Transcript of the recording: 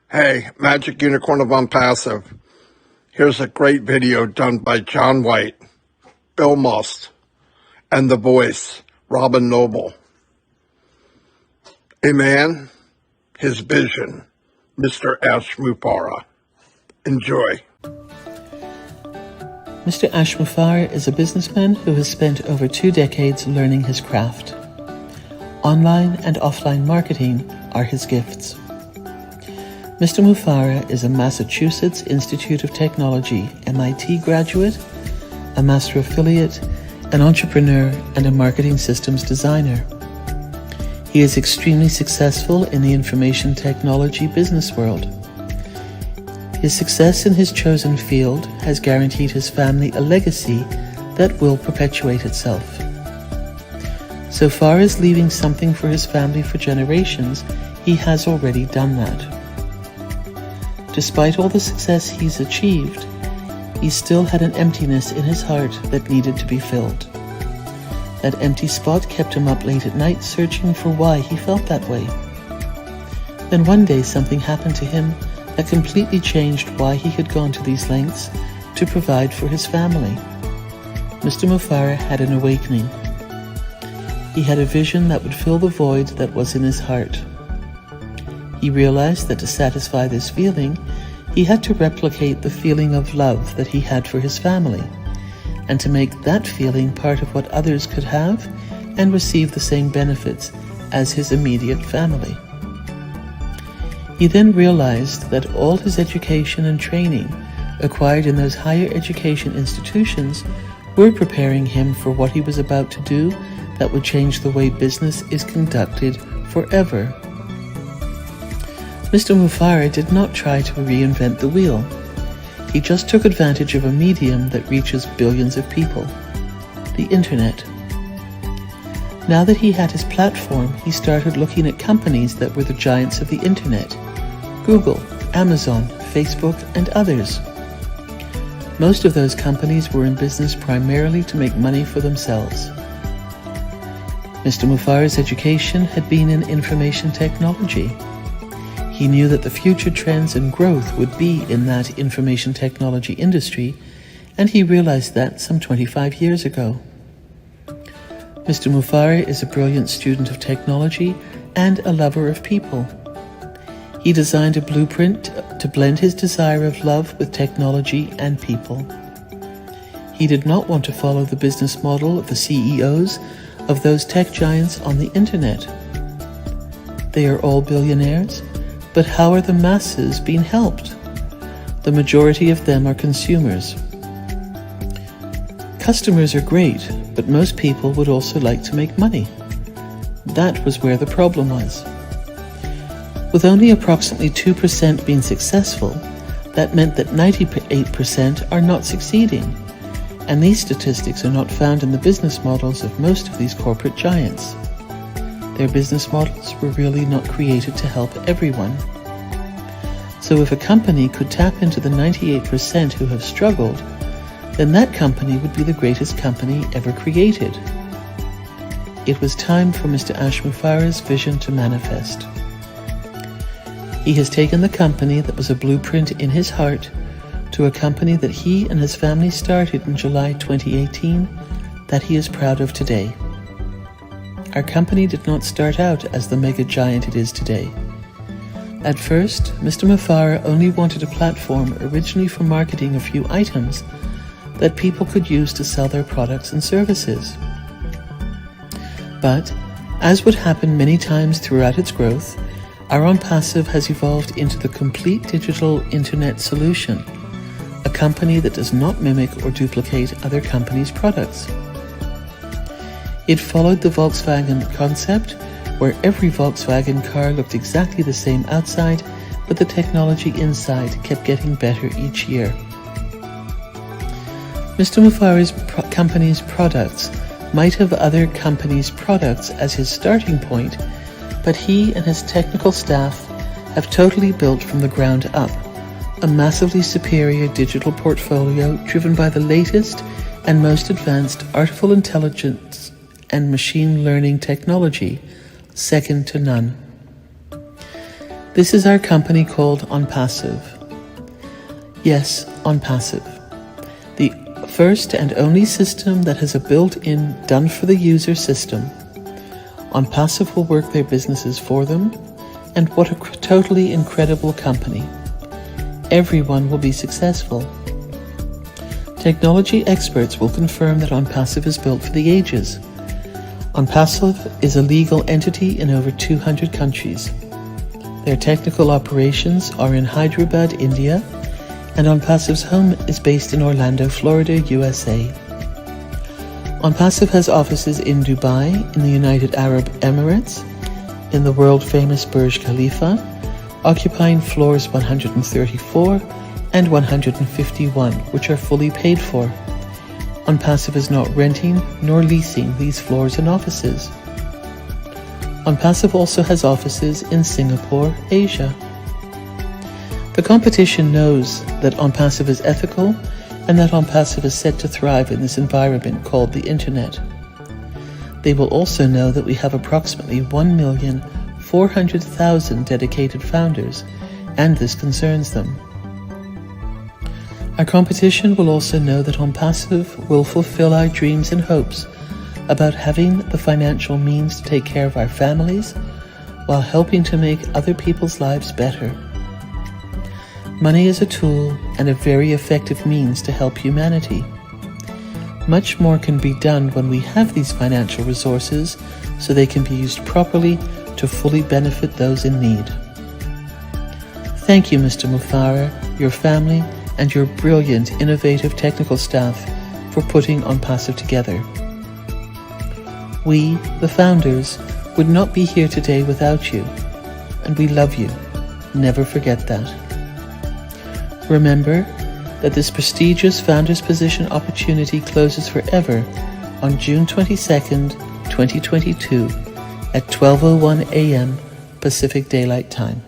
Hey, Magic Unicorn of ONPASSIVE. Here's a great video done by John White, Bill Must, and the voice, Robin Noble. A man, his vision, Mr. Ash Mufareh. Enjoy. Mr. Ash Mufareh is a businessman who has spent over 2 decades learning his craft. Online and offline marketing are his gifts. Mr. Mufareh is a Massachusetts Institute of Technology MIT graduate, a master affiliate, an entrepreneur, and a marketing systems designer. He is extremely successful in the information technology business world. His success in his chosen field has guaranteed his family a legacy that will perpetuate itself. So far as leaving something for his family for generations, he has already done that. Despite all the success he's achieved, he still had an emptiness in his heart that needed to be filled. That empty spot kept him up late at night searching for why he felt that way. Then one day something happened to him that completely changed why he had gone to these lengths to provide for his family. Mr. Mufareh had an awakening. He had a vision that would fill the void that was in his heart. He realized that to satisfy this feeling, he had to replicate the feeling of love that he had for his family, and to make that feeling part of what others could have and receive the same benefits as his immediate family. He then realized that all his education and training acquired in those higher education institutions were preparing him for what he was about to do that would change the way business is conducted forever. Mr. Mufareh did not try to reinvent the wheel. He just took advantage of a medium that reaches billions of people, the internet. Now that he had his platform, he started looking at companies that were the giants of the internet: Google, Amazon, Facebook, and others. Most of those companies were in business primarily to make money for themselves. Mr. Mufareh's education had been in information technology. He knew that the future trends and growth would be in that information technology industry, and he realized that some 25 years ago. Mr. Mufareh is a brilliant student of technology and a lover of people. He designed a blueprint to blend his desire of love with technology and people. He did not want to follow the business model of the CEOs of those tech giants on the internet. They are all billionaires, but how are the masses being helped? The majority of them are consumers. Customers are great, but most people would also like to make money. That was where the problem was. With only approximately 2% being successful, that meant that 98% are not succeeding, and these statistics are not found in the business models of most of these corporate giants. Their business models were really not created to help everyone. So if a company could tap into the 98% who have struggled, then that company would be the greatest company ever created. It was time for Mr. Ash Mufareh's vision to manifest. He has taken the company that was a blueprint in his heart to a company that he and his family started in July 2018 that he is proud of today. Our company did not start out as the mega giant it is today. At first, Mr. Mufareh only wanted a platform originally for marketing a few items that people could use to sell their products and services. But, as would happen many times throughout its growth, our ONPASSIVE has evolved into the complete digital internet solution, a company that does not mimic or duplicate other companies' products. It followed the Volkswagen concept, where every Volkswagen car looked exactly the same outside, but the technology inside kept getting better each year. Mr. Mufareh's company's products might have other companies' products as his starting point, but he and his technical staff have totally built from the ground up a massively superior digital portfolio driven by the latest and most advanced artificial intelligence and machine learning technology, second to none. This is our company called ONPASSIVE. Yes, ONPASSIVE. The first and only system that has a built-in done-for-the-user system. ONPASSIVE will work their businesses for them, and what a totally incredible company. Everyone will be successful. Technology experts will confirm that ONPASSIVE is built for the ages. ONPASSIVE is a legal entity in over 200 countries. Their technical operations are in Hyderabad, India, and ONPASSIVE's home is based in Orlando, Florida, USA. ONPASSIVE has offices in Dubai, in the United Arab Emirates, in the world-famous Burj Khalifa, occupying floors 134 and 151, which are fully paid for. ONPASSIVE is not renting nor leasing these floors and offices. ONPASSIVE also has offices in Singapore, Asia. The competition knows that ONPASSIVE is ethical and that ONPASSIVE is set to thrive in this environment called the Internet. They will also know that we have approximately 1,400,000 dedicated founders, and this concerns them. Our competition will also know that ONPASSIVE will fulfill our dreams and hopes about having the financial means to take care of our families while helping to make other people's lives better. Money is a tool and a very effective means to help humanity. Much more can be done when we have these financial resources so they can be used properly to fully benefit those in need. Thank you, Mr. Mufareh, your family, and your brilliant, innovative technical staff for putting ONPASSIVE together. We, the founders, would not be here today without you, and we love you. Never forget that. Remember that this prestigious Founders Position opportunity closes forever on June 22nd, 2022 at 12:01 a.m. Pacific Daylight Time.